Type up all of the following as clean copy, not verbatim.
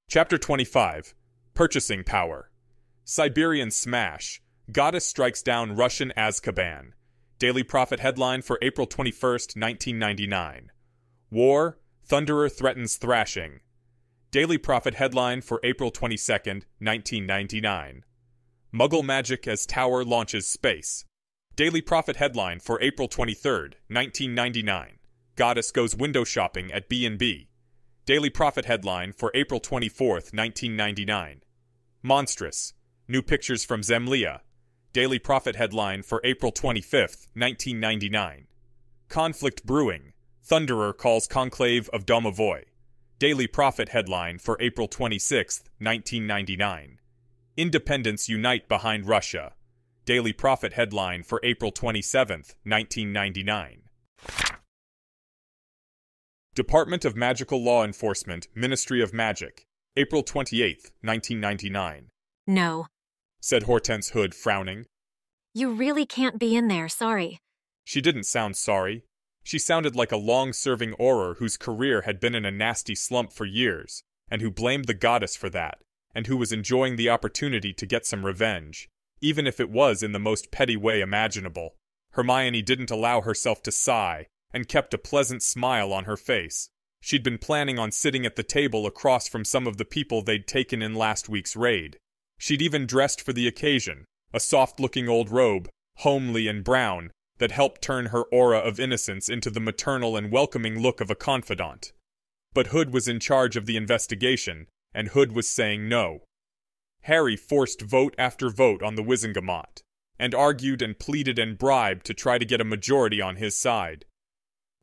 Chapter 25. Purchasing Power. Siberian Smash. Goddess strikes down Russian Azkaban. Daily Prophet headline for April 21st, 1999. War. Thunderer threatens thrashing. Daily Prophet headline for April 22nd, 1999. Muggle magic as Tower launches space. Daily Prophet headline for April 23rd, 1999. Goddess goes window shopping at B&B. Daily Prophet headline for April 24th, 1999. Monstrous. New pictures from Zemlya. Daily Prophet headline for April 25th, 1999. Conflict brewing. Thunderer calls conclave of Domovoy. Daily Prophet headline for April 26th, 1999. Independents unite behind Russia. Daily Prophet headline for April 27th, 1999. Department of Magical Law Enforcement, Ministry of Magic, April 28th, 1999. No. Said Hortense Hood, frowning. You really can't be in there, sorry. She didn't sound sorry. She sounded like a long-serving Auror whose career had been in a nasty slump for years, and who blamed the goddess for that, and who was enjoying the opportunity to get some revenge, even if it was in the most petty way imaginable. Hermione didn't allow herself to sigh, and kept a pleasant smile on her face. She'd been planning on sitting at the table across from some of the people they'd taken in last week's raid. She'd even dressed for the occasion, a soft-looking old robe, homely and brown, that helped turn her aura of innocence into the maternal and welcoming look of a confidant. But Hood was in charge of the investigation, and Hood was saying no. Harry forced vote after vote on the Wizengamot, and argued and pleaded and bribed to try to get a majority on his side.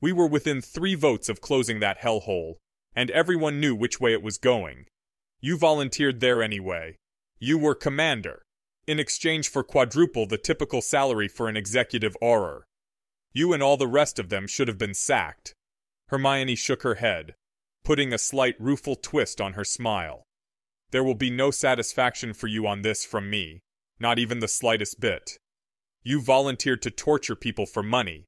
We were within 3 votes of closing that hellhole, and everyone knew which way it was going. You volunteered there anyway. You were commander, in exchange for quadruple the typical salary for an executive Auror. You and all the rest of them should have been sacked. Hermione shook her head, putting a slight rueful twist on her smile. There will be no satisfaction for you on this from me, not even the slightest bit. You volunteered to torture people for money.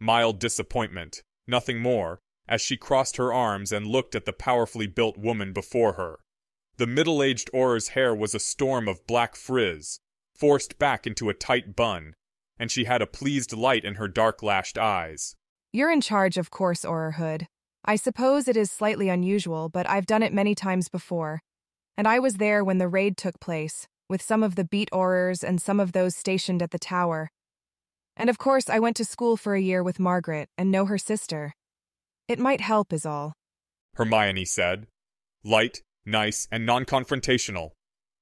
Mild disappointment, nothing more, as she crossed her arms and looked at the powerfully built woman before her. The middle-aged Auror's hair was a storm of black frizz, forced back into a tight bun, and she had a pleased light in her dark-lashed eyes. You're in charge, of course, Auror Hood. I suppose it is slightly unusual, but I've done it many times before. And I was there when the raid took place, with some of the beat Aurors and some of those stationed at the tower. And of course I went to school for a year with Margaret and know her sister. It might help is all. Hermione said. Light, nice, and non-confrontational.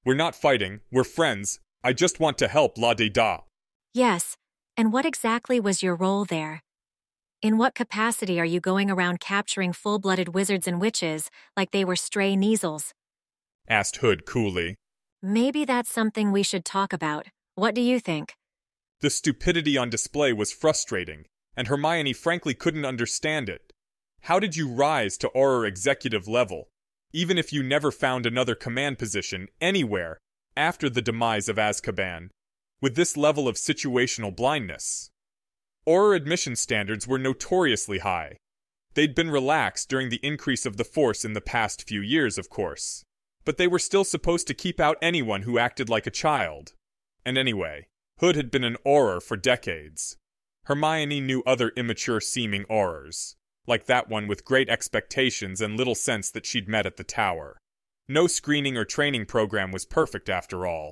We're not fighting, we're friends. I just want to help la-de-da. Yes, and what exactly was your role there? In what capacity are you going around capturing full-blooded wizards and witches like they were stray Neasels? Asked Hood coolly. Maybe that's something we should talk about. What do you think? The stupidity on display was frustrating, and Hermione frankly couldn't understand it. How did you rise to Auror executive level, even if you never found another command position anywhere after the demise of Azkaban, with this level of situational blindness? Auror admission standards were notoriously high. They'd been relaxed during the increase of the Force in the past few years, of course, but they were still supposed to keep out anyone who acted like a child. And anyway, Hood had been an Auror for decades. Hermione knew other immature-seeming Aurors, like that one with great expectations and little sense that she'd met at the tower. No screening or training program was perfect after all.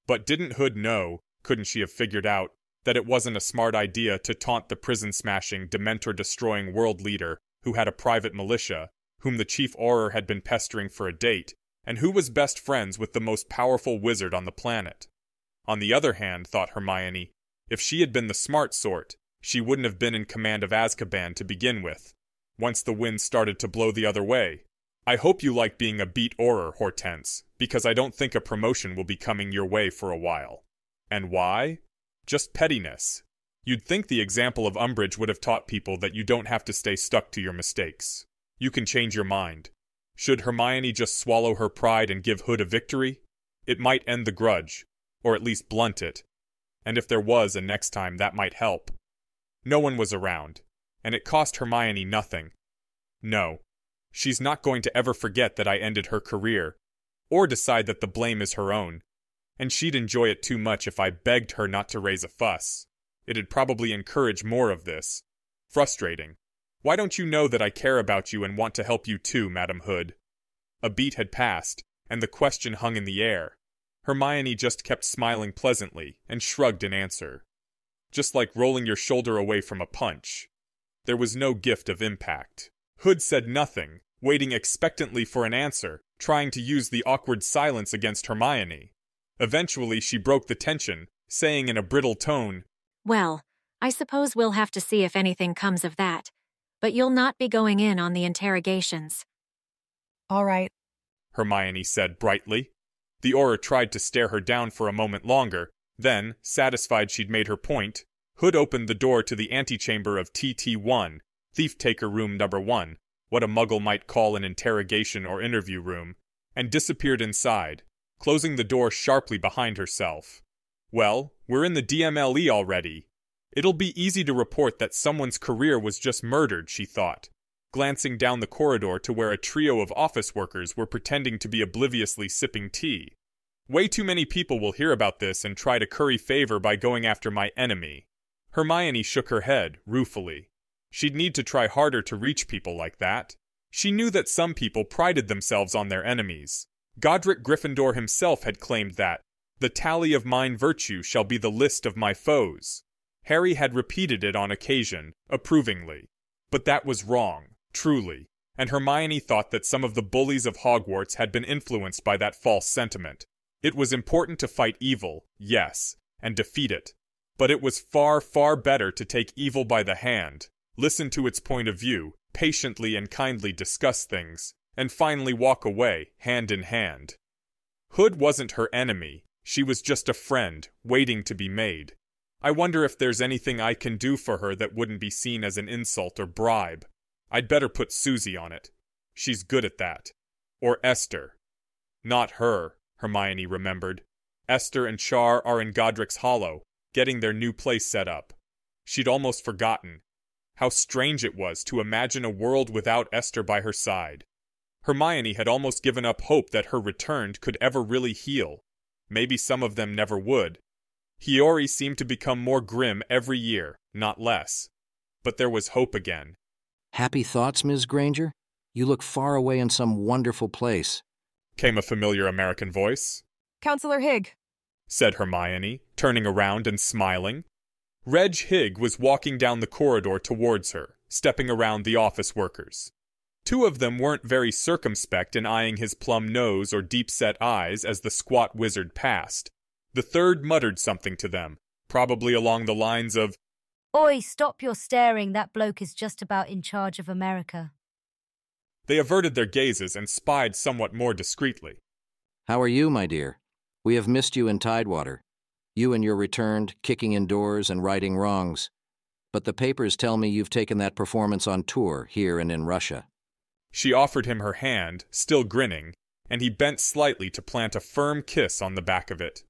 But didn't Hood know, couldn't she have figured out, that it wasn't a smart idea to taunt the prison-smashing, Dementor-destroying world leader who had a private militia, whom the chief Auror had been pestering for a date, and who was best friends with the most powerful wizard on the planet? On the other hand, thought Hermione, if she had been the smart sort, she wouldn't have been in command of Azkaban to begin with, once the wind started to blow the other way. I hope you like being a beat Auror, Hortense, because I don't think a promotion will be coming your way for a while. And why? Just pettiness. You'd think the example of Umbridge would have taught people that you don't have to stay stuck to your mistakes. You can change your mind. Should Hermione just swallow her pride and give Hood a victory? It might end the grudge, or at least blunt it. And if there was a next time, that might help. No one was around, and it cost Hermione nothing. No, She's not going to ever forget that I ended her career, or decide that the blame is her own. And she'd enjoy it too much if I begged her not to raise a fuss. It'd probably encourage more of this. Frustrating. Why don't you know that I care about you and want to help you too, Madam Hood? A beat had passed, and the question hung in the air. Hermione just kept smiling pleasantly and shrugged in answer. Just like rolling your shoulder away from a punch. There was no gift of impact. Hood said nothing, waiting expectantly for an answer, trying to use the awkward silence against Hermione. Eventually, she broke the tension, saying in a brittle tone, Well, I suppose we'll have to see if anything comes of that. But you'll not be going in on the interrogations. All right. Hermione said brightly. The Auror tried to stare her down for a moment longer, then, satisfied she'd made her point, Hood opened the door to the antechamber of TT1, Thief-Taker Room Number 1, what a muggle might call an interrogation or interview room, and disappeared inside, closing the door sharply behind herself. Well, we're in the DMLE already. It'll be easy to report that someone's career was just murdered, she thought, glancing down the corridor to where a trio of office workers were pretending to be obliviously sipping tea. Way too many people will hear about this and try to curry favor by going after my enemy. Hermione shook her head, ruefully. She'd need to try harder to reach people like that. She knew that some people prided themselves on their enemies. Godric Gryffindor himself had claimed that, "The tally of mine virtue shall be the list of my foes." Harry had repeated it on occasion, approvingly. But that was wrong, truly, and Hermione thought that some of the bullies of Hogwarts had been influenced by that false sentiment. It was important to fight evil, yes, and defeat it. But it was far, far better to take evil by the hand, listen to its point of view, patiently and kindly discuss things, and finally walk away, hand in hand. Hood wasn't her enemy, she was just a friend, waiting to be made. I wonder if there's anything I can do for her that wouldn't be seen as an insult or bribe. I'd better put Susie on it. She's good at that. Or Esther. Not her, Hermione remembered. Esther and Char are in Godric's Hollow, getting their new place set up. She'd almost forgotten. How strange it was to imagine a world without Esther by her side. Hermione had almost given up hope that her return could ever really heal. Maybe some of them never would. Hiyori seemed to become more grim every year, not less. But there was hope again. Happy thoughts, Ms. Granger? You look far away in some wonderful place, came a familiar American voice. Counselor Higg, said Hermione, turning around and smiling. Reg Higg was walking down the corridor towards her, stepping around the office workers. Two of them weren't very circumspect in eyeing his plum nose or deep-set eyes as the squat wizard passed. The third muttered something to them, probably along the lines of, "Oi, stop your staring, that bloke is just about in charge of America." They averted their gazes and spied somewhat more discreetly. How are you, my dear? We have missed you in Tidewater. You and your returned, kicking indoors and righting wrongs. But the papers tell me you've taken that performance on tour here and in Russia. She offered him her hand, still grinning, and he bent slightly to plant a firm kiss on the back of it.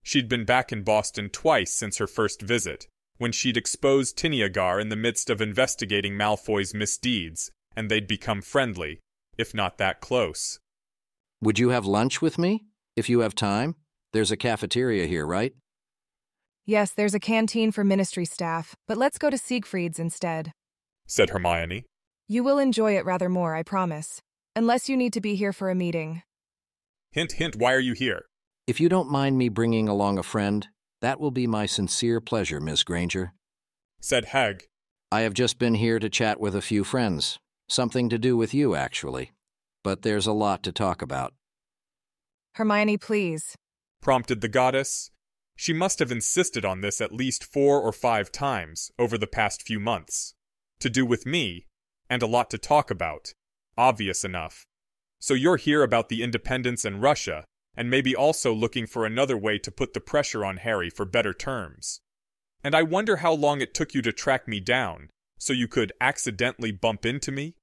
She'd been back in Boston twice since her first visit, when she'd exposed Tiniagar in the midst of investigating Malfoy's misdeeds, and they'd become friendly, if not that close. Would you have lunch with me, if you have time? There's a cafeteria here, right? Yes, there's a canteen for ministry staff, but let's go to Siegfried's instead, said Hermione. You will enjoy it rather more, I promise. Unless you need to be here for a meeting. Hint, hint, why are you here? If you don't mind me bringing along a friend, that will be my sincere pleasure, Miss Granger, said Hag. I have just been here to chat with a few friends. Something to do with you, actually. But there's a lot to talk about. Hermione, please, prompted the goddess. She must have insisted on this at least 4 or 5 times over the past few months. To do with me, and a lot to talk about. Obvious enough. So you're here about the independence and Russia, and maybe also looking for another way to put the pressure on Harry for better terms. And I wonder how long it took you to track me down, so you could accidentally bump into me?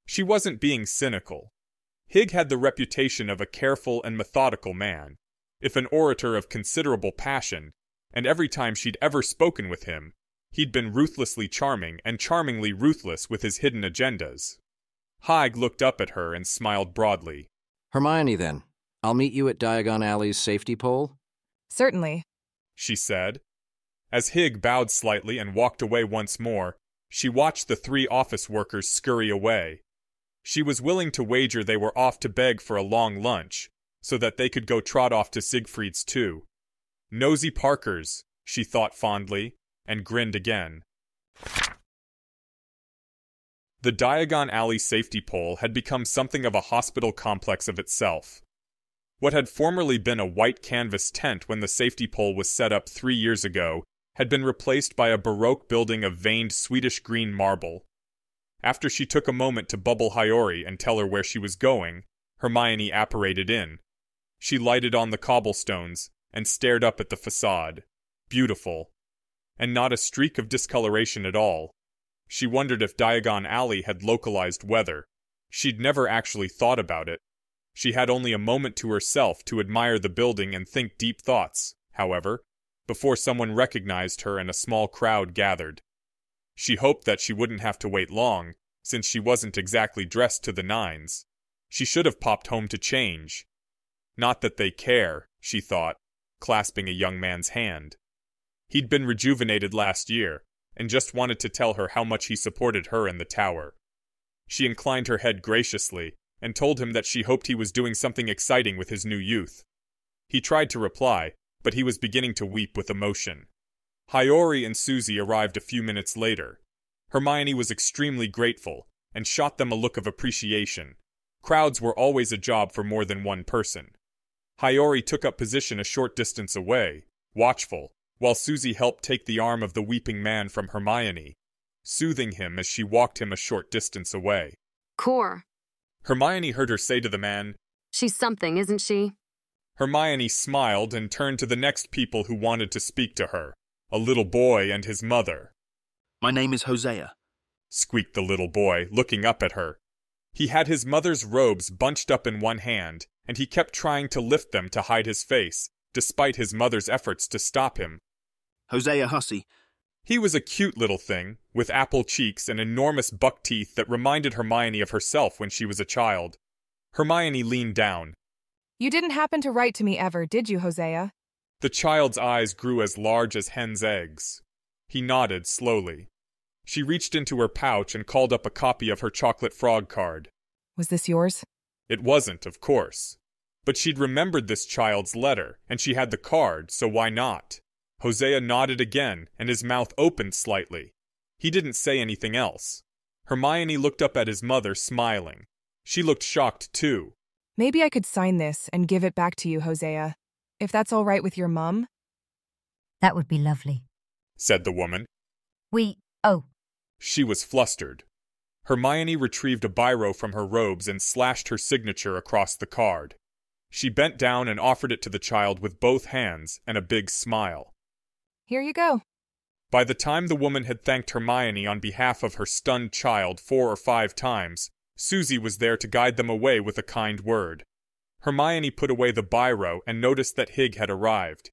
She wasn't being cynical. Higg had the reputation of a careful and methodical man, if an orator of considerable passion, and every time she'd ever spoken with him, he'd been ruthlessly charming and charmingly ruthless with his hidden agendas. Hygge looked up at her and smiled broadly. Hermione, then. I'll meet you at Diagon Alley's safety pole? Certainly, she said. As Hygge bowed slightly and walked away once more, she watched the 3 office workers scurry away. She was willing to wager they were off to beg for a long lunch, so that they could go trot off to Siegfried's too. Nosy Parkers, she thought fondly, and grinned again. The Diagon Alley safety pole had become something of a hospital complex of itself. What had formerly been a white canvas tent when the safety pole was set up 3 years ago had been replaced by a Baroque building of veined Swedish green marble. After she took a moment to bubble Hygge and tell her where she was going, Hermione apparated in. She lighted on the cobblestones and stared up at the facade. Beautiful. And not a streak of discoloration at all. She wondered if Diagon Alley had localized weather. She'd never actually thought about it. She had only a moment to herself to admire the building and think deep thoughts, however, before someone recognized her and a small crowd gathered. She hoped that she wouldn't have to wait long, since she wasn't exactly dressed to the nines. She should have popped home to change. Not that they care, she thought, clasping a young man's hand. He'd been rejuvenated last year, and just wanted to tell her how much he supported her in the tower. She inclined her head graciously, and told him that she hoped he was doing something exciting with his new youth. He tried to reply, but he was beginning to weep with emotion. Hygge and Susie arrived a few minutes later. Hermione was extremely grateful, and shot them a look of appreciation. Crowds were always a job for more than one person. Hygge took up position a short distance away, watchful, while Susie helped take the arm of the weeping man from Hermione, soothing him as she walked him a short distance away. Core. Hermione heard her say to the man, She's something, isn't she? Hermione smiled and turned to the next people who wanted to speak to her, a little boy and his mother. My name is Hosea, squeaked the little boy, looking up at her. He had his mother's robes bunched up in one hand, and he kept trying to lift them to hide his face, despite his mother's efforts to stop him. Hosea Hussey. He was a cute little thing, with apple cheeks and enormous buck teeth that reminded Hermione of herself when she was a child. Hermione leaned down. You didn't happen to write to me ever, did you, Hosea? The child's eyes grew as large as hen's eggs. He nodded slowly. She reached into her pouch and called up a copy of her chocolate frog card. Was this yours? It wasn't, of course. But she'd remembered this child's letter, and she had the card, so why not? Hosea nodded again, and his mouth opened slightly. He didn't say anything else. Hermione looked up at his mother, smiling. She looked shocked, too. Maybe I could sign this and give it back to you, Hosea. If that's all right with your mum? That would be lovely, said the woman. Oh. She was flustered. Hermione retrieved a biro from her robes and slashed her signature across the card. She bent down and offered it to the child with both hands and a big smile. Here you go. By the time the woman had thanked Hermione on behalf of her stunned child 4 or 5 times, Susie was there to guide them away with a kind word. Hermione put away the biro and noticed that Hygge had arrived.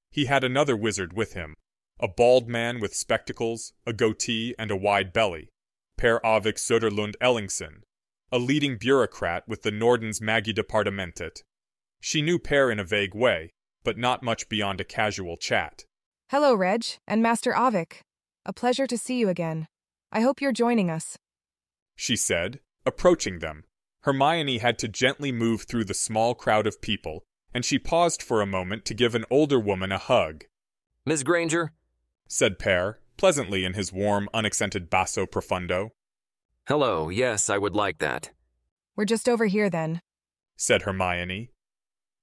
He had another wizard with him, a bald man with spectacles, a goatee, and a wide belly, Per Avik Söderlund Ellingson, a leading bureaucrat with the Nordens Magidepartementet. She knew Per in a vague way, but not much beyond a casual chat. Hello, Reg, and Master Avik. A pleasure to see you again. I hope you're joining us, she said, approaching them. Hermione had to gently move through the small crowd of people, and she paused for a moment to give an older woman a hug. Miss Granger, said Per, pleasantly in his warm, unaccented basso profundo. Hello, yes, I would like that. We're just over here then, said Hermione.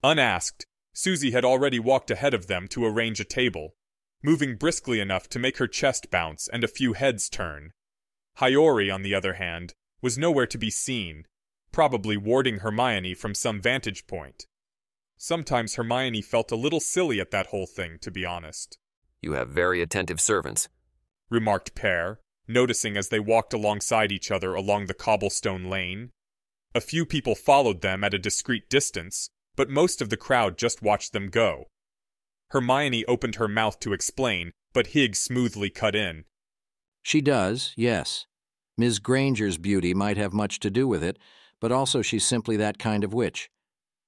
Unasked, Susie had already walked ahead of them to arrange a table, moving briskly enough to make her chest bounce and a few heads turn. Hygge, on the other hand, was nowhere to be seen, probably warding Hermione from some vantage point. Sometimes Hermione felt a little silly at that whole thing, to be honest. You have very attentive servants, remarked Per, noticing as they walked alongside each other along the cobblestone lane. A few people followed them at a discreet distance, but most of the crowd just watched them go. Hermione opened her mouth to explain, but Hygge smoothly cut in. She does, yes. Ms. Granger's beauty might have much to do with it, but also she's simply that kind of witch.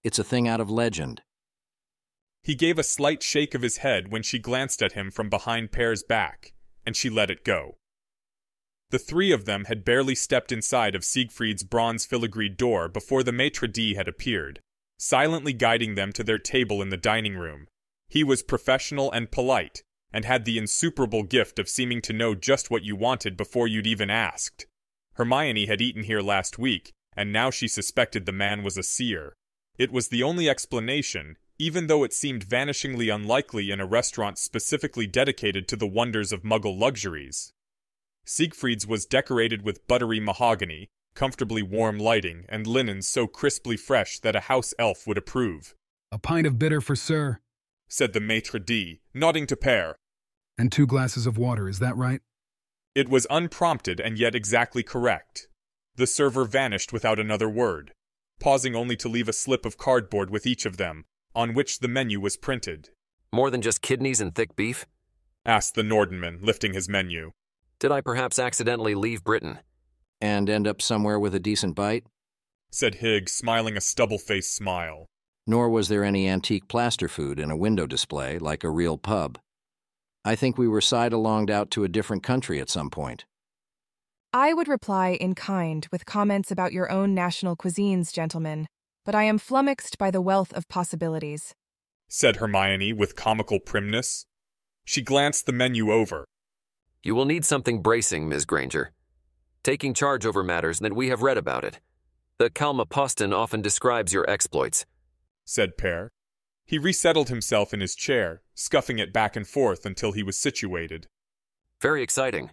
It's a thing out of legend. He gave a slight shake of his head when she glanced at him from behind Pear's back, and she let it go. The three of them had barely stepped inside of Siegfried's bronze filigreed door before the maitre d' had appeared, silently guiding them to their table in the dining room. He was professional and polite, and had the insuperable gift of seeming to know just what you wanted before you'd even asked. Hermione had eaten here last week, and now she suspected the man was a seer. It was the only explanation, even though it seemed vanishingly unlikely in a restaurant specifically dedicated to the wonders of Muggle luxuries. Siegfried's was decorated with buttery mahogany, comfortably warm lighting, and linens so crisply fresh that a house elf would approve. "A pint of bitter for Sir," said the maitre d', nodding to Pear. "and 2 glasses of water, is that right?" It was unprompted and yet exactly correct. The server vanished without another word, pausing only to leave a slip of cardboard with each of them, on which the menu was printed. More than just kidneys and thick beef? Asked the Nordenman, lifting his menu. Did I perhaps accidentally leave Britain? And end up somewhere with a decent bite? Said Higg, smiling a stubble-faced smile. Nor was there any antique plaster food in a window display like a real pub. I think we were side-alonged out to a different country at some point. I would reply in kind with comments about your own national cuisines, gentlemen, but I am flummoxed by the wealth of possibilities, said Hermione with comical primness. She glanced the menu over. You will need something bracing, Ms. Granger. Taking charge over matters that we have read about it. The Kalma Poston often describes your exploits, said Pear. He resettled himself in his chair, scuffing it back and forth until he was situated. Very exciting.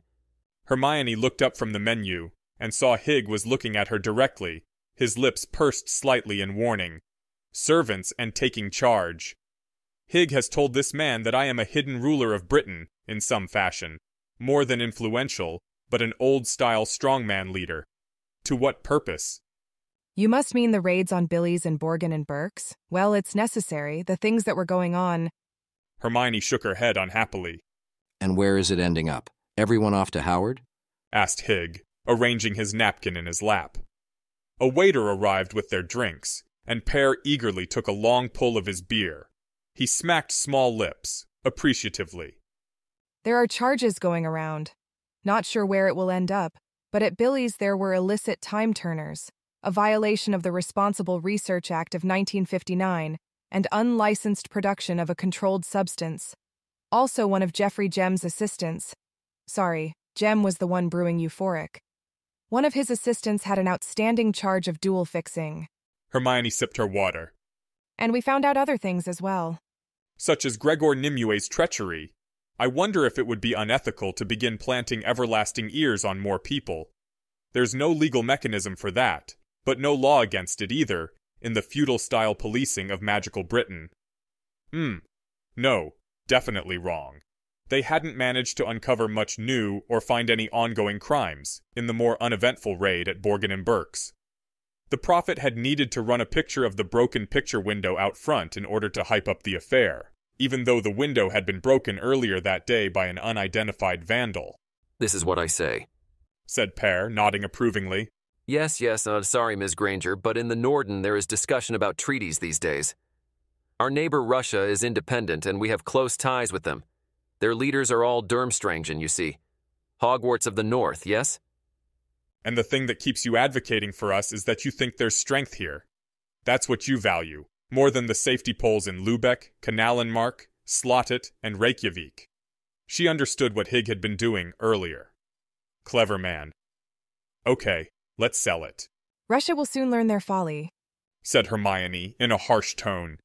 Hermione looked up from the menu and saw Higg was looking at her directly, his lips pursed slightly in warning. Servants and taking charge. Higg has told this man that I am a hidden ruler of Britain, in some fashion. More than influential, but an old-style strongman leader. To what purpose? You must mean the raids on Billy's and Borgin and Burke's? Well, it's necessary, the things that were going on. Hermione shook her head unhappily. And where is it ending up? Everyone off to Howard? Asked Higg, arranging his napkin in his lap. A waiter arrived with their drinks, and Pear eagerly took a long pull of his beer. He smacked small lips, appreciatively. There are charges going around. Not sure where it will end up, but at Billy's there were illicit time-turners, a violation of the Responsible Research Act of 1959, and unlicensed production of a controlled substance. Also one of Jeffrey Gem's assistants. Sorry, Gem was the one brewing euphoric. One of his assistants had an outstanding charge of dual fixing. Hermione sipped her water. And we found out other things as well. Such as Gregor Nimue's treachery. I wonder if it would be unethical to begin planting everlasting ears on more people. There's no legal mechanism for that, but no law against it either, in the feudal-style policing of magical Britain. No, definitely wrong. They hadn't managed to uncover much new or find any ongoing crimes in the more uneventful raid at Borgin and Burke's. The Prophet had needed to run a picture of the broken picture window out front in order to hype up the affair, even though the window had been broken earlier that day by an unidentified vandal. This is what I say, said Pear, nodding approvingly. Yes, sorry, Ms. Granger, but in the Norden there is discussion about treaties these days. Our neighbor Russia is independent and we have close ties with them. Their leaders are all Durmstrangen, you see. Hogwarts of the North, yes? And the thing that keeps you advocating for us is that you think there's strength here. That's what you value, more than the safety poles in Lübeck, Kanalenmark, Slottet, and Reykjavik. She understood what Higg had been doing earlier. Clever man. Okay, let's sell it. Russia will soon learn their folly, said Hermione in a harsh tone.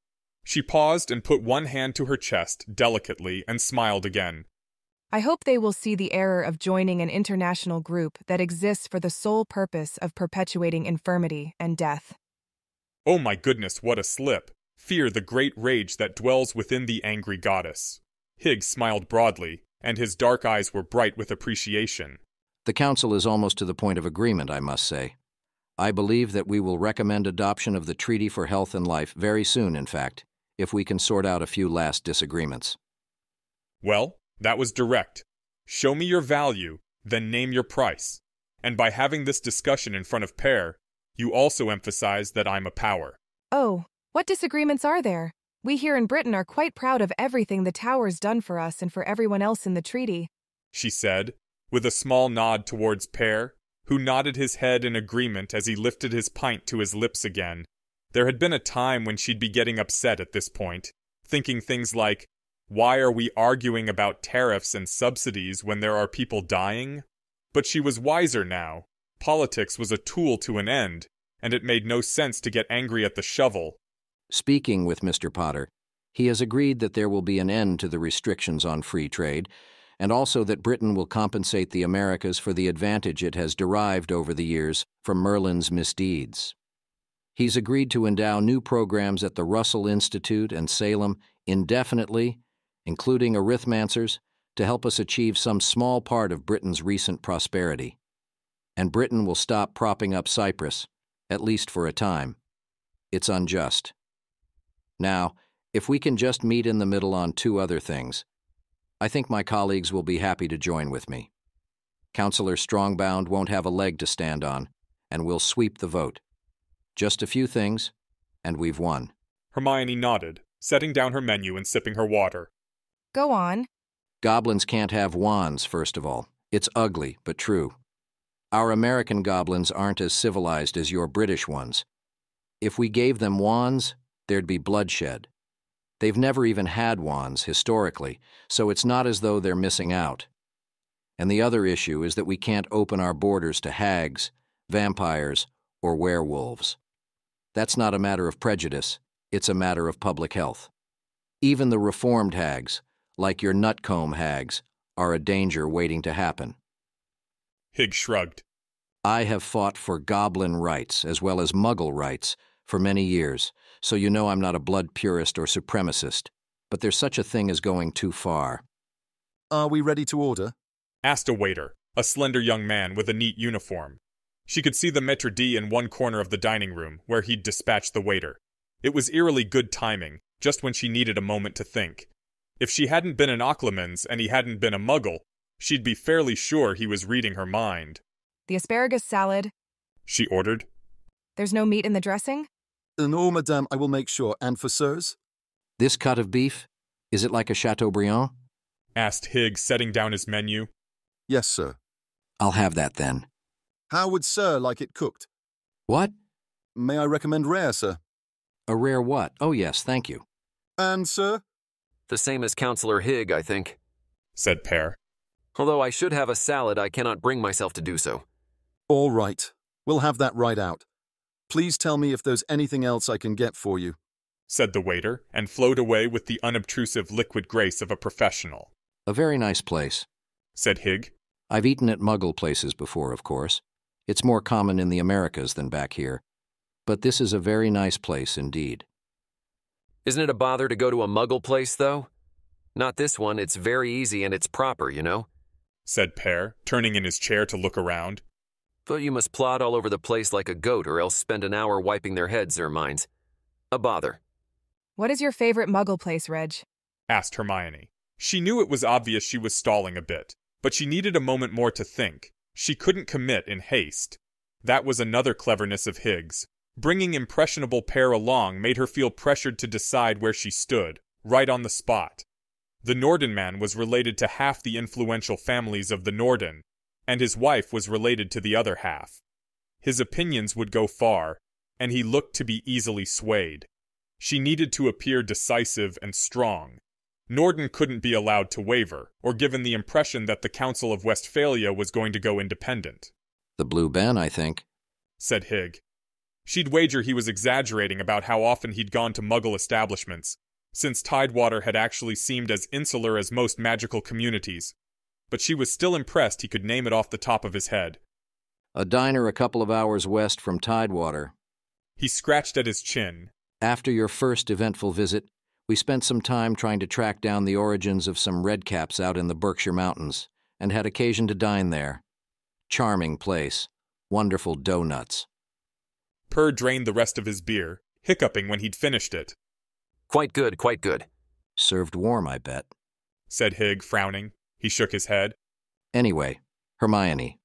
She paused and put one hand to her chest delicately and smiled again. I hope they will see the error of joining an international group that exists for the sole purpose of perpetuating infirmity and death. Oh my goodness, what a slip! Fear the great rage that dwells within the angry goddess. Higg smiled broadly, and his dark eyes were bright with appreciation. The Council is almost to the point of agreement, I must say. I believe that we will recommend adoption of the Treaty for Health and Life very soon, in fact, if we can sort out a few last disagreements. Well, that was direct. Show me your value, then name your price. And by having this discussion in front of Pear, you also emphasize that I'm a power. Oh, what disagreements are there? We here in Britain are quite proud of everything the Tower's done for us and for everyone else in the treaty, She said, with a small nod towards Pear, who nodded his head in agreement as he lifted his pint to his lips again. There had been a time when she'd be getting upset at this point, thinking things like, why are we arguing about tariffs and subsidies when there are people dying? But she was wiser now. Politics was a tool to an end, and it made no sense to get angry at the shovel. Speaking with Mr. Potter, he has agreed that there will be an end to the restrictions on free trade, and also that Britain will compensate the Americas for the advantage it has derived over the years from Merlin's misdeeds. He's agreed to endow new programs at the Russell Institute and Salem indefinitely, including arithmancers, to help us achieve some small part of Britain's recent prosperity. And Britain will stop propping up Cyprus, at least for a time. It's unjust. Now, if we can just meet in the middle on two other things, I think my colleagues will be happy to join with me. Councillor Strongbound won't have a leg to stand on, and we'll sweep the vote. Just a few things, and we've won. Hermione nodded, setting down her menu and sipping her water. Go on. Goblins can't have wands, first of all. It's ugly, but true. Our American goblins aren't as civilized as your British ones. If we gave them wands, there'd be bloodshed. They've never even had wands, historically, so it's not as though they're missing out. And the other issue is that we can't open our borders to hags, vampires, or werewolves. That's not a matter of prejudice, it's a matter of public health. Even the reformed hags, like your nutcomb hags, are a danger waiting to happen. Higgs shrugged. I have fought for goblin rights as well as muggle rights for many years, so you know I'm not a blood purist or supremacist, but there's such a thing as going too far. Are we ready to order? Asked a waiter, a slender young man with a neat uniform. She could see the maître d' in one corner of the dining room, where he'd dispatched the waiter. It was eerily good timing, just when she needed a moment to think. If she hadn't been an Occlumens and he hadn't been a muggle, she'd be fairly sure he was reading her mind. The asparagus salad. She ordered. There's no meat in the dressing? No, madame, I will make sure. And for sirs? This cut of beef, is it like a Chateaubriand? Asked Higgs, setting down his menu. Yes, sir. I'll have that then. How would sir like it cooked? What? May I recommend rare, sir? A rare what? Oh yes, thank you. And, sir? The same as Councillor Higg, I think. Said Pear. Although I should have a salad, I cannot bring myself to do so. All right. We'll have that right out. Please tell me if there's anything else I can get for you. Said the waiter, and flowed away with the unobtrusive liquid grace of a professional. A very nice place. Said Higg. I've eaten at muggle places before, of course. It's more common in the Americas than back here. But this is a very nice place indeed. Isn't it a bother to go to a muggle place, though? Not this one, it's very easy and it's proper, you know? Said Pear, turning in his chair to look around. But you must plod all over the place like a goat or else spend an hour wiping their heads, ermines. A bother. What is your favorite muggle place, Reg? Asked Hermione. She knew it was obvious she was stalling a bit, but she needed a moment more to think. She couldn't commit in haste. That was another cleverness of Higgs. Bringing impressionable Pear along made her feel pressured to decide where she stood, right on the spot. The Norden man was related to half the influential families of the Norden, and his wife was related to the other half. His opinions would go far, and he looked to be easily swayed. She needed to appear decisive and strong. Norden couldn't be allowed to waver, or given the impression that the Council of Westphalia was going to go independent. The Blue Ben, I think. Said Higg. She'd wager he was exaggerating about how often he'd gone to muggle establishments, since Tidewater had actually seemed as insular as most magical communities. But she was still impressed he could name it off the top of his head. A diner a couple of hours west from Tidewater. He scratched at his chin. After your first eventful visit, we spent some time trying to track down the origins of some redcaps out in the Berkshire Mountains, and had occasion to dine there. Charming place. Wonderful doughnuts. Purr drained the rest of his beer, hiccuping when he'd finished it. Quite good, quite good. Served warm, I bet. Said Higg, frowning. He shook his head. Anyway, Hermione,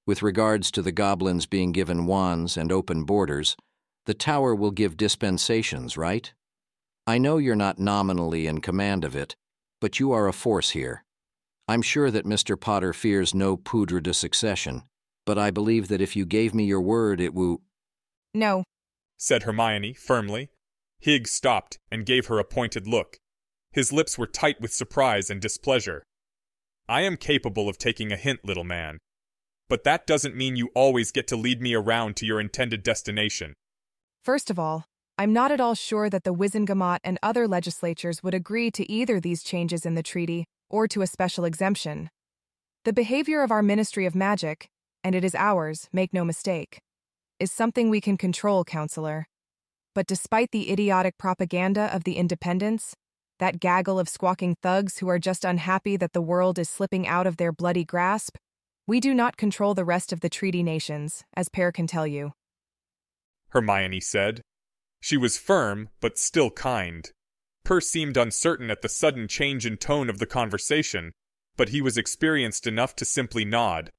With regards to the goblins being given wands and open borders, the tower will give dispensations, right? I know you're not nominally in command of it, but you are a force here. I'm sure that Mr. Potter fears no poudre de succession, but I believe that if you gave me your word, it would... No, said Hermione firmly. Higgs stopped and gave her a pointed look. His lips were tight with surprise and displeasure. I am capable of taking a hint, little man. But that doesn't mean you always get to lead me around to your intended destination. First of all, I'm not at all sure that the Wizengamot and other legislatures would agree to either these changes in the treaty or to a special exemption. The behavior of our Ministry of Magic, and it is ours, make no mistake, is something we can control, Counselor. But despite the idiotic propaganda of the independents, that gaggle of squawking thugs who are just unhappy that the world is slipping out of their bloody grasp, we do not control the rest of the treaty nations, as Per can tell you. Hermione said. She was firm, but still kind. Per seemed uncertain at the sudden change in tone of the conversation, but he was experienced enough to simply nod.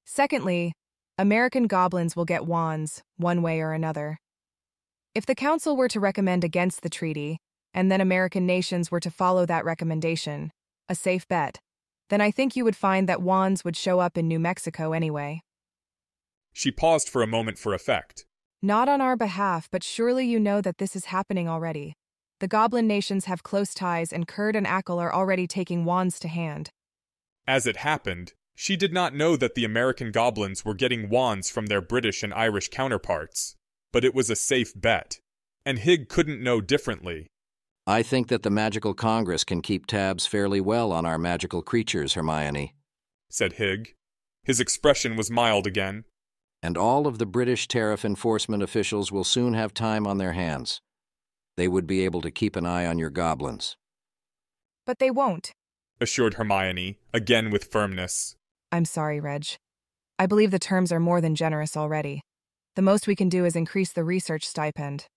Secondly, American goblins will get wands, one way or another. If the Council were to recommend against the treaty, and then American nations were to follow that recommendation, a safe bet, then I think you would find that wands would show up in New Mexico anyway. She paused for a moment for effect. Not on our behalf, but surely you know that this is happening already. The goblin nations have close ties, and Curd and Ackle are already taking wands to hand. As it happened, she did not know that the American goblins were getting wands from their British and Irish counterparts, but it was a safe bet, and Hig couldn't know differently. I think that the Magical Congress can keep tabs fairly well on our magical creatures, Hermione, said Hig. His expression was mild again. And all of the British tariff enforcement officials will soon have time on their hands. They would be able to keep an eye on your goblins. But they won't, assured Hermione, again with firmness. I'm sorry, Reg. I believe the terms are more than generous already. The most we can do is increase the research stipend.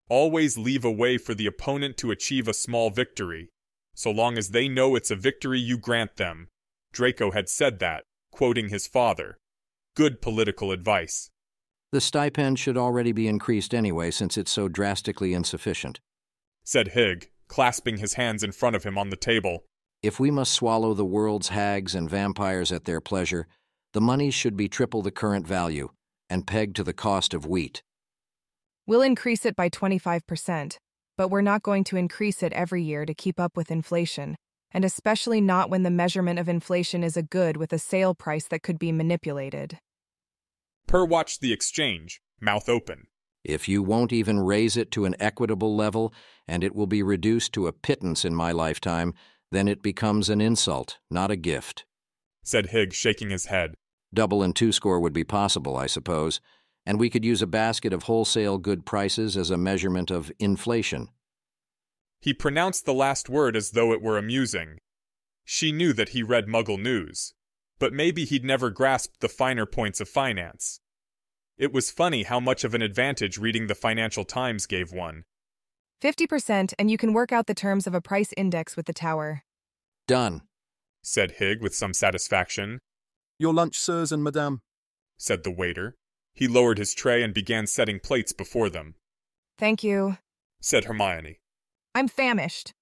Always leave a way for the opponent to achieve a small victory, so long as they know it's a victory you grant them. Draco had said that, quoting his father. Good political advice. The stipend should already be increased anyway, since it's so drastically insufficient, said Hig, clasping his hands in front of him on the table. If we must swallow the world's hags and vampires at their pleasure, the money should be triple the current value, and pegged to the cost of wheat. We'll increase it by 25%, but we're not going to increase it every year to keep up with inflation, and especially not when the measurement of inflation is a good with a sale price that could be manipulated. Per watched the exchange, mouth open. If you won't even raise it to an equitable level, and it will be reduced to a pittance in my lifetime, then it becomes an insult, not a gift, said Hig, shaking his head. Double and two score would be possible, I suppose, and we could use a basket of wholesale good prices as a measurement of inflation. He pronounced the last word as though it were amusing. She knew that he read Muggle news, but maybe he'd never grasped the finer points of finance. It was funny how much of an advantage reading the Financial Times gave one. 50%, and you can work out the terms of a price index with the tower. Done, said Hig with some satisfaction. Your lunch, sirs and madame, said the waiter. He lowered his tray and began setting plates before them. Thank you, said Hermione. I'm famished.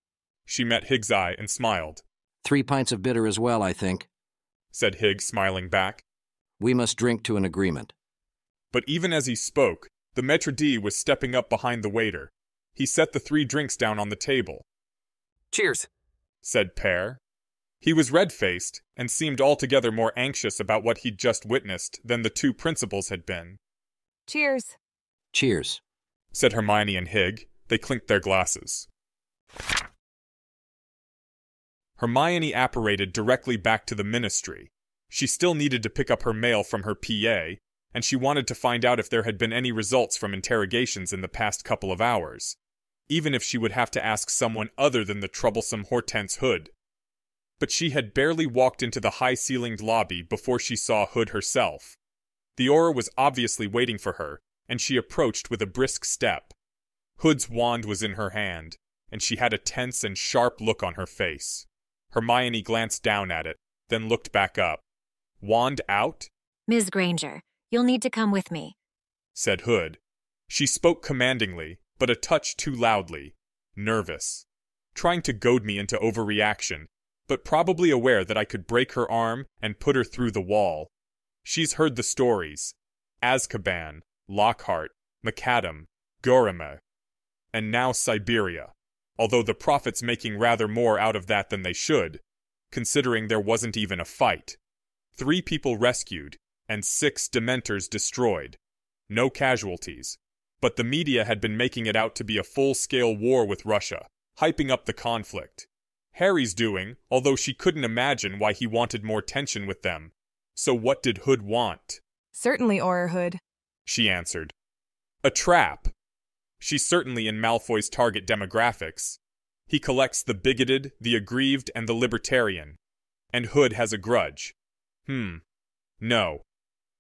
She met Hig's eye and smiled. 3 pints of bitter as well, I think, said Hig, smiling back. We must drink to an agreement. But even as he spoke, the maître d' was stepping up behind the waiter. He set the 3 drinks down on the table. Cheers, said Per. He was red-faced and seemed altogether more anxious about what he'd just witnessed than the 2 principals had been. Cheers. Cheers, said Hermione and Hig. They clinked their glasses. Hermione apparated directly back to the ministry. She still needed to pick up her mail from her PA, and she wanted to find out if there had been any results from interrogations in the past couple of hours, even if she would have to ask someone other than the troublesome Hortense Hood. But she had barely walked into the high-ceilinged lobby before she saw Hood herself. The Auror was obviously waiting for her, and she approached with a brisk step. Hood's wand was in her hand, and she had a tense and sharp look on her face. Hermione glanced down at it, then looked back up. Wand out? Ms. Granger, you'll need to come with me, said Hood. She spoke commandingly, but a touch too loudly. Nervous. Trying to goad me into overreaction, but probably aware that I could break her arm and put her through the wall. She's heard the stories. Azkaban, Lockhart, Macadam, Gorima, and now Siberia, although the Prophet's making rather more out of that than they should, considering there wasn't even a fight. 3 people rescued, and 6 Dementors destroyed. No casualties. But the media had been making it out to be a full-scale war with Russia, hyping up the conflict. Harry's doing, although she couldn't imagine why he wanted more tension with them. So what did Hood want? Certainly, Auror Hood, she answered. A trap. She's certainly in Malfoy's target demographics. He collects the bigoted, the aggrieved, and the libertarian. And Hood has a grudge. No.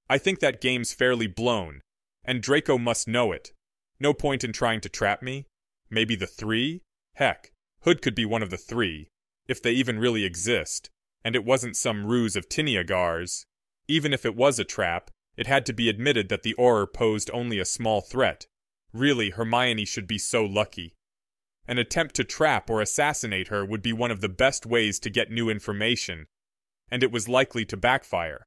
I think that game's fairly blown, and Draco must know it. No point in trying to trap me. Maybe the 3? Heck, Hood could be one of the 3, if they even really exist, and it wasn't some ruse of Tiniagar's. Even if it was a trap, it had to be admitted that the Auror posed only a small threat. Really, Hermione should be so lucky. An attempt to trap or assassinate her would be one of the best ways to get new information, and it was likely to backfire.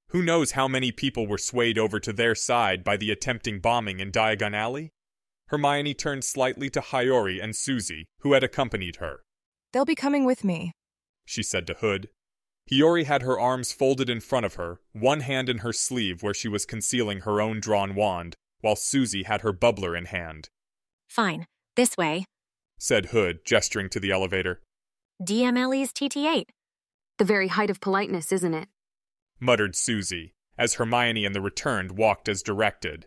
Who knows how many people were swayed over to their side by the attempting bombing in Diagon Alley? Hermione turned slightly to Hiyori and Susie, who had accompanied her. They'll be coming with me, she said to Hood. Hiyori had her arms folded in front of her, one hand in her sleeve where she was concealing her own drawn wand, while Susie had her bubbler in hand. Fine, this way, said Hood, gesturing to the elevator. DMLE's TT8. The very height of politeness, isn't it? Muttered Susie, as Hermione and the returned walked as directed.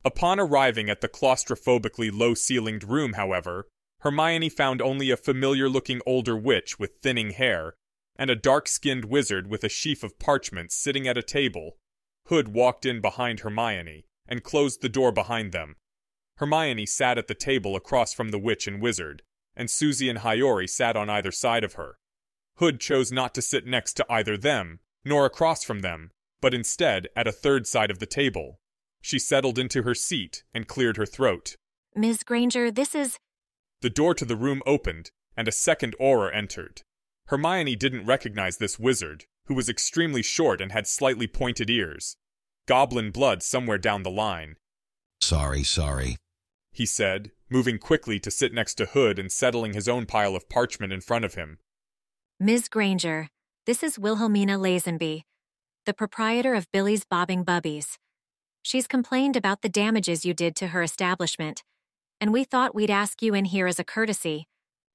Upon arriving at the claustrophobically low-ceilinged room, however, Hermione found only a familiar-looking older witch with thinning hair, and a dark-skinned wizard with a sheaf of parchments sitting at a table. Hood walked in behind Hermione, and closed the door behind them. Hermione sat at the table across from the witch and wizard, and Susie and Hiyori sat on either side of her. Hood chose not to sit next to either them, nor across from them, but instead at a third side of the table. She settled into her seat and cleared her throat. Ms. Granger, this is... The door to the room opened, and a second Auror entered. Hermione didn't recognize this wizard, who was extremely short and had slightly pointed ears. Goblin blood somewhere down the line. Sorry, he said, moving quickly to sit next to Hood and settling his own pile of parchment in front of him. Ms. Granger, this is Wilhelmina Lazenby, the proprietor of Billy's Bobbing Bubbies. She's complained about the damages you did to her establishment, and we thought we'd ask you in here as a courtesy,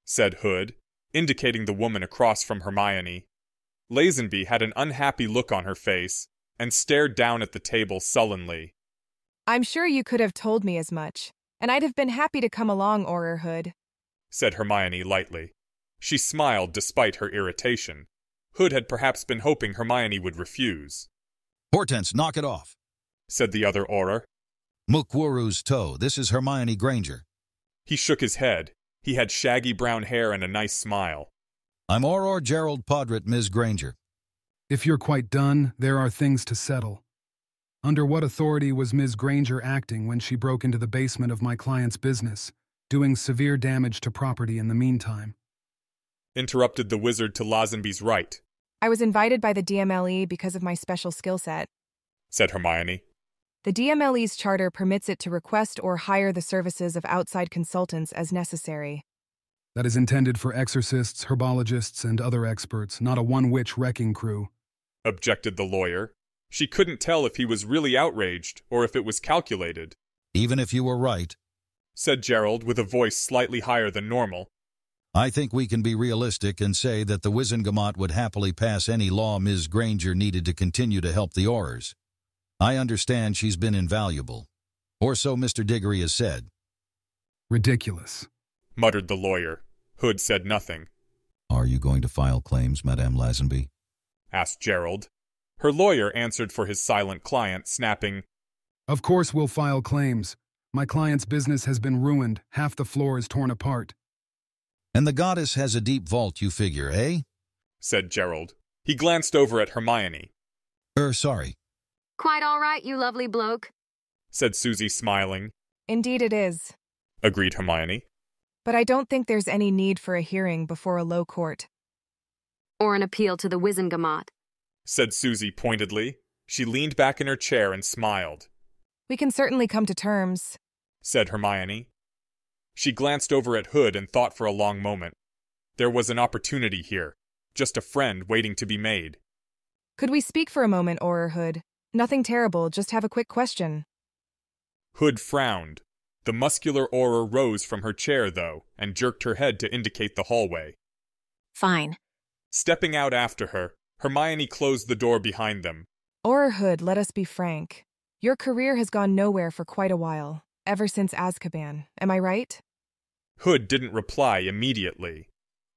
said Hood, indicating the woman across from Hermione. Lazenby had an unhappy look on her face and stared down at the table sullenly. I'm sure you could have told me as much, and I'd have been happy to come along, Auror Hood, said Hermione lightly. She smiled despite her irritation. Hood had perhaps been hoping Hermione would refuse. Hortense, knock it off, said the other Auror. Mukworu's toe, this is Hermione Granger. He shook his head. He had shaggy brown hair and a nice smile. I'm Auror Gerald Podrit, Ms. Granger. If you're quite done, there are things to settle. Under what authority was Ms. Granger acting when she broke into the basement of my client's business, doing severe damage to property in the meantime? Interrupted the wizard to Lazenby's right. I was invited by the DMLE because of my special skill set, said Hermione. The DMLE's charter permits it to request or hire the services of outside consultants as necessary. That is intended for exorcists, herbologists, and other experts, not a one-witch wrecking crew, objected the lawyer. She couldn't tell if he was really outraged or if it was calculated. Even if you were right, said Gerald with a voice slightly higher than normal, I think we can be realistic and say that the Wizengamot would happily pass any law Ms. Granger needed to continue to help the Aurors. I understand she's been invaluable. Or so Mr. Diggory has said. Ridiculous, muttered the lawyer. Hood said nothing. Are you going to file claims, Madame Lazenby? Asked Gerald. Her lawyer answered for his silent client, snapping, Of course we'll file claims. My client's business has been ruined. Half the floor is torn apart. And the goddess has a deep vault, you figure, eh? Said Gerald. He glanced over at Hermione. Sorry. Quite all right, you lovely bloke, said Susie, smiling. Indeed it is. Agreed Hermione. But I don't think there's any need for a hearing before a low court. Or an appeal to the Wizengamot, said Susie pointedly. She leaned back in her chair and smiled. We can certainly come to terms, said Hermione. She glanced over at Hood and thought for a long moment. There was an opportunity here, just a friend waiting to be made. Could we speak for a moment, Auror Hood? Nothing terrible, just have a quick question. Hood frowned. The muscular Auror rose from her chair, though, and jerked her head to indicate the hallway. Fine. Stepping out after her, Hermione closed the door behind them. Auror Hood, let us be frank. Your career has gone nowhere for quite a while, ever since Azkaban. Am I right? Hood didn't reply immediately.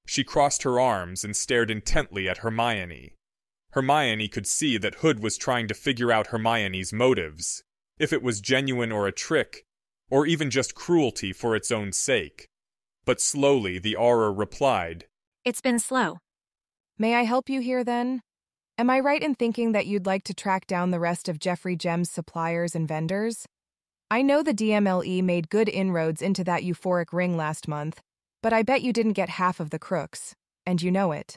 She crossed her arms and stared intently at Hermione. Hermione could see that Hood was trying to figure out Hermione's motives, if it was genuine or a trick, or even just cruelty for its own sake. But slowly the Auror replied, It's been slow. May I help you here, then? Am I right in thinking that you'd like to track down the rest of Jeffrey Gem's suppliers and vendors? I know the DMLE made good inroads into that euphoric ring last month, but I bet you didn't get half of the crooks, and you know it.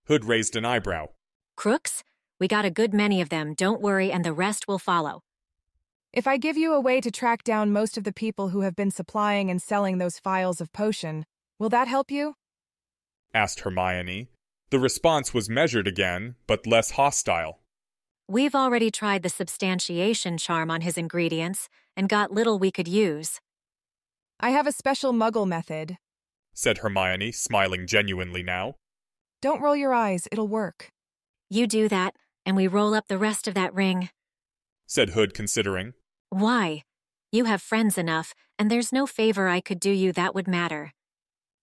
Hood raised an eyebrow. Crooks? We got a good many of them, don't worry, and the rest will follow. If I give you a way to track down most of the people who have been supplying and selling those phials of potion, will that help you? Asked Hermione. The response was measured again, but less hostile. We've already tried the substantiation charm on his ingredients and got little we could use. I have a special muggle method, said Hermione, smiling genuinely now. Don't roll your eyes, it'll work. You do that, and we roll up the rest of that ring, said Hood, considering. Why? You have friends enough, and there's no favor I could do you that would matter.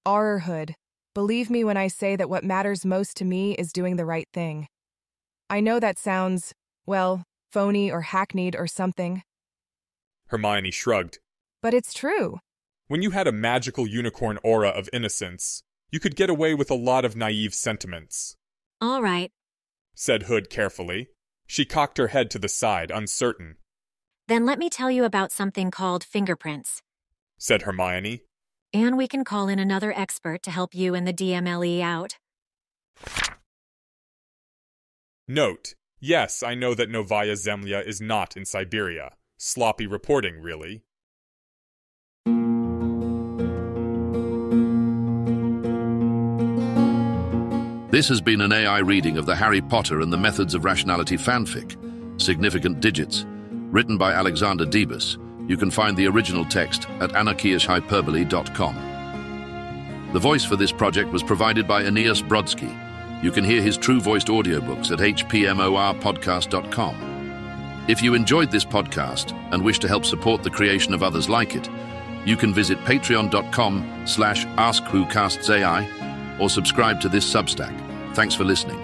Auror Hood, believe me when I say that what matters most to me is doing the right thing. I know that sounds, well, phony or hackneyed or something. Hermione shrugged. But it's true. When you had a magical unicorn aura of innocence, you could get away with a lot of naive sentiments. All right, said Hood carefully. She cocked her head to the side, uncertain. Then let me tell you about something called fingerprints, said Hermione. And we can call in another expert to help you and the DMLE out. Note: yes, I know that Novaya Zemlya is not in Siberia. Sloppy reporting, really. This has been an AI reading of the Harry Potter and the Methods of Rationality fanfic, Significant Digits, written by Alexander Debus. You can find the original text at anarchyhyperbole.com. The voice for this project was provided by Aeneas Brodsky. You can hear his true-voiced audiobooks at hpmorpodcast.com. If you enjoyed this podcast and wish to help support the creation of others like it, you can visit patreon.com/AskWhoCastsAI or subscribe to this Substack. Thanks for listening.